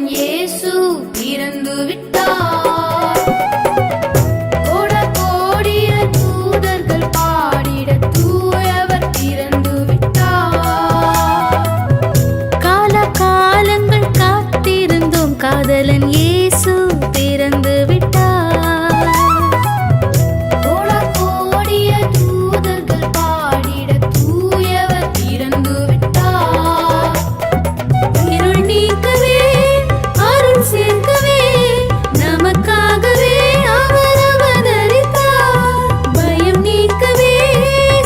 காதலன் இயேசு பிறந்து விட்டார். கோட கோடிய தூதர்கள் பாடிட தூயவர் பிறந்து விட்டார். கால காலங்கள் காத்திருந்தோம் காதலன் இயேசு பிறந்து விட்டார். கோட கோடிய தூதர்கள் பாடிட தூயவர் பிறந்து விட்டார். இருள் நீக்கவே அருள் சேர்க்கவே நமக்காகவே அவர் அவதரித்தார். பயம் நீக்கவே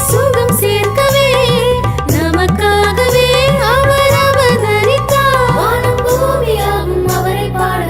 சுகம் சேர்க்கவே நமக்காகவே அவர் அவதரித்தார். வானம் பூமியாவும் அவரை பாட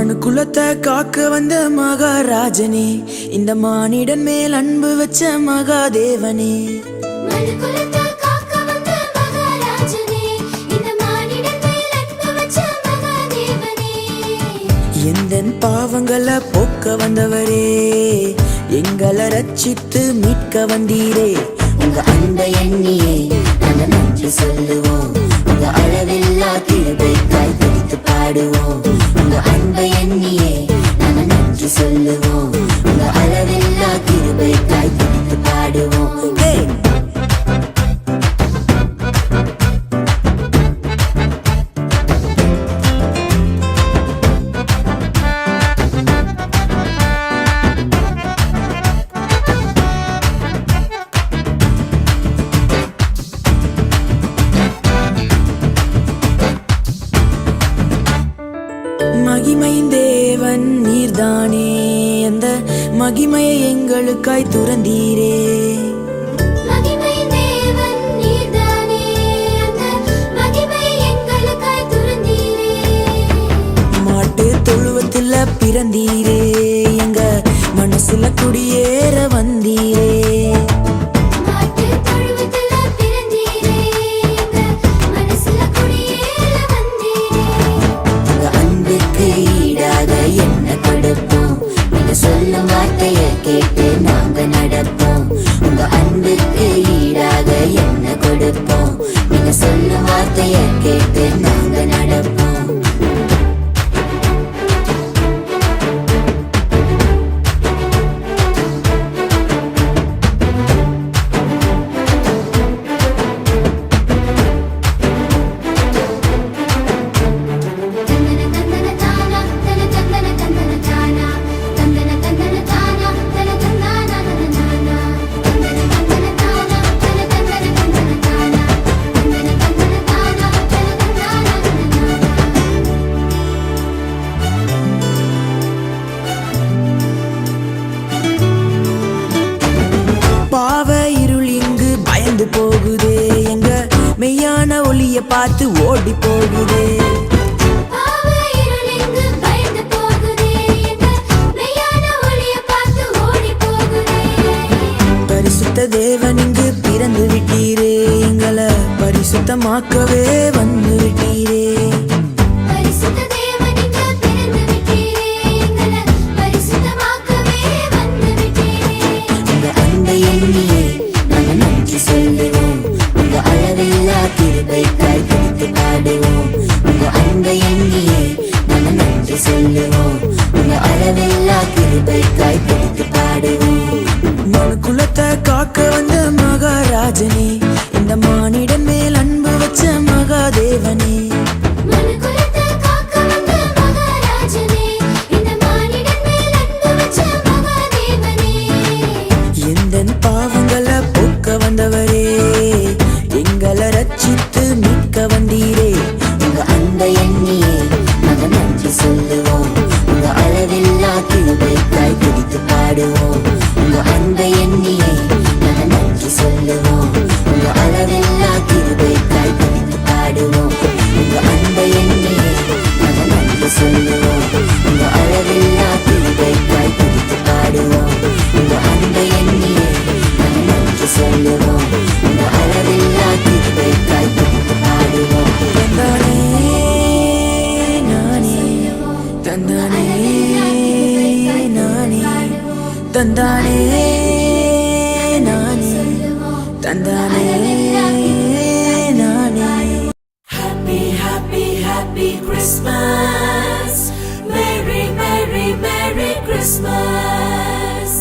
மனு குலத்தை காக்க வந்த மகாராஜனே, இந்த மானிடன் மேல் அன்பு வச்ச மகாதேவனே. மனுக்குலத்தை காக்க வந்த மகாராஜனே, இந்த மானிடன் மேல் அன்பு வச்ச மகாதேவனே. எந்தன் பாவங்களை போக்க வந்தவரே, எங்களை ரட்சித்து மீட்க வந்தீரே. உங்க அன்பை எண்ணியே நாங்க நன்றி சொல்லுவோம். உங்க அளவில்லா கிருபைக்காய் பிடித்து பாடுவோம். உங்க அன்பை எண்ணியே நாங்க நன்றி சொல்லுவோம். உங்க அளவில்லா கிருபைக்காய் பிடித்து பாடுவோம். மகிமையின் தேவன் நீர்தானே, அந்த மகிமையை எங்களுக்காய் துறந்தீரே. மகிமை தேவன் நீர்தானே, அந்த மகிமையை எங்களுக்காய் துறந்தீரே. மாட்டு தொழுவத்தில் பிறந்தீரே, எங்க மனசுல குடியேற வந்தீரே. மாட்டு தொழுவத்துல பிறந்தீரே, எங்க மனசுல குடியேற வந்தீரே. உங்க அன்புக்கு ஈடாக என்ன கொடுப்போம்? நீங்க சொல்லும் வார்த்தையை கேட்டு நாங்க நடப்போம். உங்க அன்புக்கு ஈடாக என்ன கொடுப்போம்? நீங்க சொல்லும் வார்த்தையை கேட்டு நாங்க நடப்போம். தந்தன தந்தன தானா, தன தந்தன தந்தன தானா, தந்தன தந்தன தானா, தன தந்தானா தந்தனானா. தந்தன தந்தன தானா, தன தந்தன தந்தன தானா, தந்தன தந்தன தானா, தன தந்தானா தந்தனானா. பாவ இருள் இங்கு பயந்து போகுதே, எங்க மெய்யான ஒளிய பார்த்து ஓடி போகுதே. பாவ இருள் இங்கு பயந்து போகுதே, எங்க மெய்யான ஒளியை பார்த்து ஓடி போகுதே. பரிசுத்த தேவன் இங்கு பிறந்து விட்டீரே, எங்களை பரிசுத்தமாக்கவே வந்து விட்டீரே. பரிசுத்த தேவன் இங்கு பிறந்து விட்டீரே, எங்களை பரிசுத்தமாக்கவே வந்து விட்டீரே. உங்க அன்பை எண்ணியே நாங்க நன்றி சொல்லுவோம். உங்க அளவில்லா கிருபைக்காய் பிடித்து பாடுவோம். உங்க அன்பை எண்ணியே நாங்க நன்றி சொல்லுவோம். உங்க அளவில்லா கிருபைக்காய் பிடித்து பாடுவோம். மனு குலத்தை காக்க வந்த மகாராஜனே, இந்த மானிடன் மேல் அன்பு வச்ச மகாதேவனே. மனுக்குலத்தை காக்க வந்த மகாராஜனே, இந்த மானிடன் மேல் அன்பு வச்ச மகாதேவனே. எந்தன் பாவங்களை போக்க வந்தவரே, எங்களை ரட்சித்து மீட்க வந்தீரே. உங்க அன்பை எண்ணியே நாங்க நன்றி சொல்லுவோம். உங்க அளவில்லா கிருபைக்காய் பிடித்து பாடுவோம். உங்க அன்பை எண்ணியே நாங்க நன்றி சொல்லுவோம். உங்க அளவில்லா கிருபைக்காய் பிடித்து பாடுவோம். உங்க அன்பை எண்ணியே நாங்க நன்றி சொல்லுவோம். உங்க அளவில்லா கிருபைக்காய் பிடித்து பாடுவோம். உங்க அன்பை எண்ணியே நாங்க நன்றி சொல்லுவோம். உங்க அளவில்லா கிருபைக்காய் பிடித்து பாடுவோம். தந்தானே நானே, தந்தானே நானே, தந்தானே நானே, தந்தானே நானே. Happy, happy, happy Christmas. Merry, merry, merry Christmas.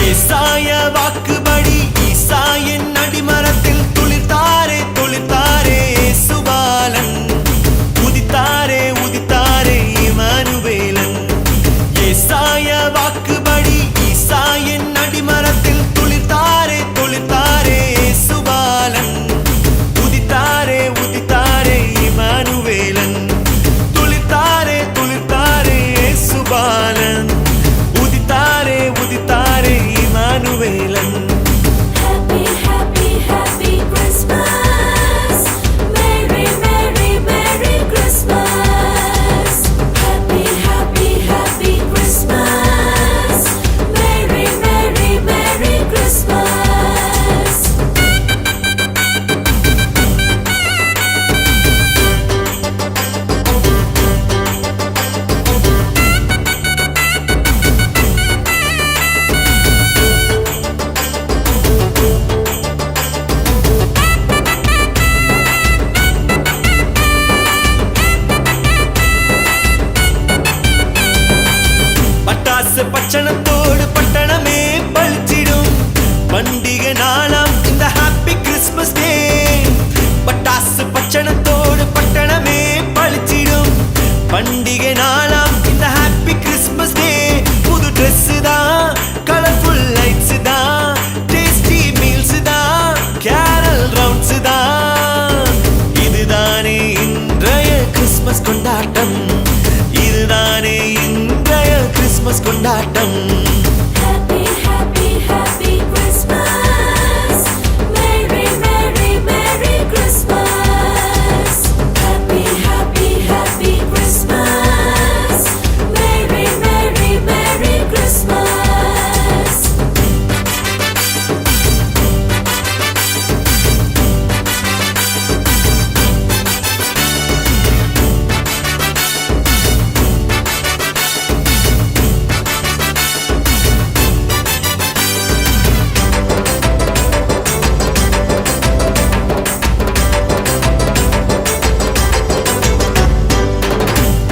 ஏசாய வாக்குபடி ஈசாயின் அடிமரத்தில் துளிர்த்தாரே துளிர்த்தாரே சுபாலன் உதித்தாரே உதித்தாரே இமானுவேலன். ஏசாய வாக்குபடி ஈசாயின் அடிமரத்தில் துளிர்த்தாரே துளிர்த்தாரே சுபாலன் உதித்தாரே உதித்தாரே பட்சணத்தோடு பட்டணமே பழிச்சிடும் பண்டிகை நாளாம் இந்த ஹாப்பி கிறிஸ்மஸ் டே பட்டாசு பட்சணத்தோடு பட்டணமே பழிச்சிடும் பண்டிகை நாளாம் இந்த ஹாப்பி கிறிஸ்மஸ் டே புது ட்ரெஸ் தான் கலர்ஃபுல் லைட்ஸ் தான் டேஸ்டி மீல்ஸ் தான் கேரல் ரவுண்ட்ஸ் தான் இதுதானே இன்றைய கிறிஸ்மஸ் கொண்டாட்டம் இதுதானே இன்றைய கிறிஸ்மஸ் கொண்டாட்டம் Happy, happy, happy Christmas. Merry, merry, merry Christmas. Happy, happy, happy Christmas. Merry, merry, merry Christmas.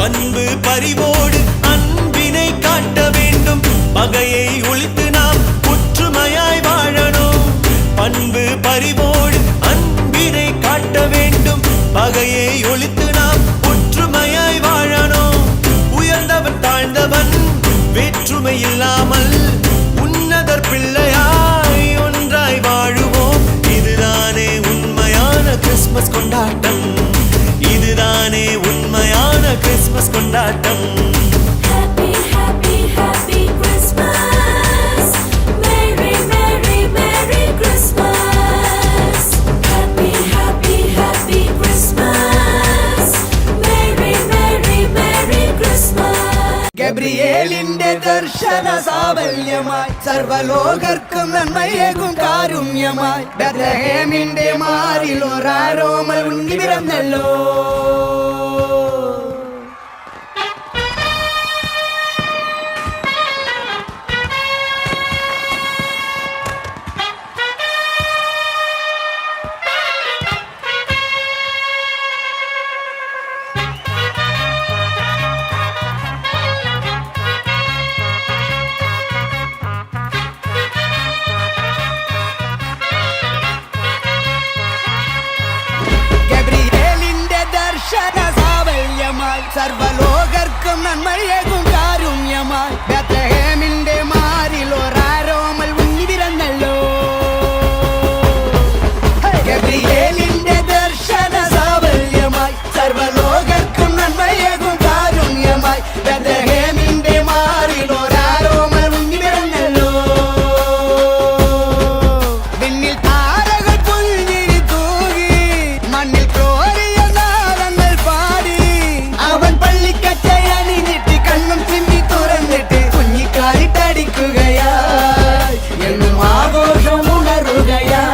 அன்பு பரிவோடு அன்பினை காட்ட வேண்டும் பகையை ஒழித்து நாம் ஒற்றுமையாய் வாழணும் அன்பு பரிவோடு அன்பினை காட்ட வேண்டும் பகையை ஒழித்து நாம் ஒற்றுமையாய் வாழணும் உயர்ந்தவன் தாழ்ந்தவன் வேற்றுமை இல்லாமல் உன்னதர் பிள்ளையாய் ஒன்றாய் வாழுவோம் இதுதானே உண்மையான கிறிஸ்மஸ் கொண்டாட்டம் இதுதானே உண்மையான கிறிஸ்மஸ் கொண்டாட்டம் Happy, happy, happy Christmas. Merry, merry, merry Christmas. Happy, happy, happy Christmas. Merry, merry, merry Christmas. ഗബ്രിയേലിന്റെ ദർശന സാഫല്യമായി സർവലോകർക്കും നന്മയേകും കാരുണ്യമായി ബെത്ലഹേമിന്റെ മാറിൽ ഒരാരോമൽ ഉണ്ണി പിറന്നല്ലോ ഗബ്രിയേലിന്റെ ദർശന സാഫല്യമായി സർവലോകർക്കും നന്മയേകും കാരുണ്യമായി ബെത്ലഹേമിന്റെ മാറിൽ ഒരാരോമൽ ഉണ്ണി പിറന്നല്ലോ ഗബ്രിയേലിന്റെ ദർശന സാഫല്യമായി സർവലോകർക്കും നന്മയേകും കാരുണ്യമായി ബെത്ലഹേമിന്റെ മാറിൽ ഒരാരോമൽ ഉണ്ണി പിറന്നല്ലോ വിണ്ണിൽ താരകൾ പുൽഞ്ഞിരി തൂകി മണ്ണിൽ കോരിയ നാളങ്ങൾ പാടി അവൻ പള്ളിക്കച്ചയണിഞ്ഞിട്ട് കണ്ണും ചിമ്മി തുറന്നിട്ട് കുഞ്ഞിക്കാലിട്ടടിക്കുകയായി എന്നും ആഘോഷം ഉണരുകയായി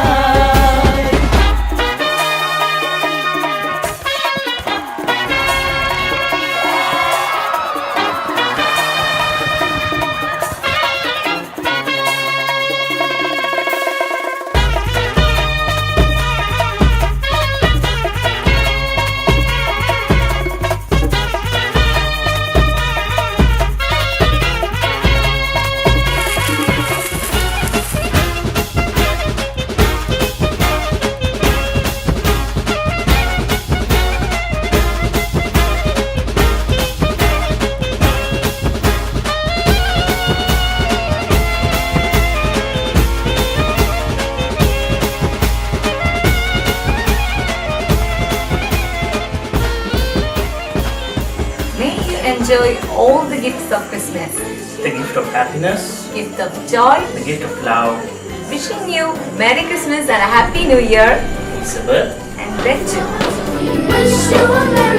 May you enjoy all the gifts of Christmas, the gift of happiness, gift of joy, the gift of love, wishing you Merry Christmas and a Happy New Year Elizabeth. and Benjamin. Wish you a Merry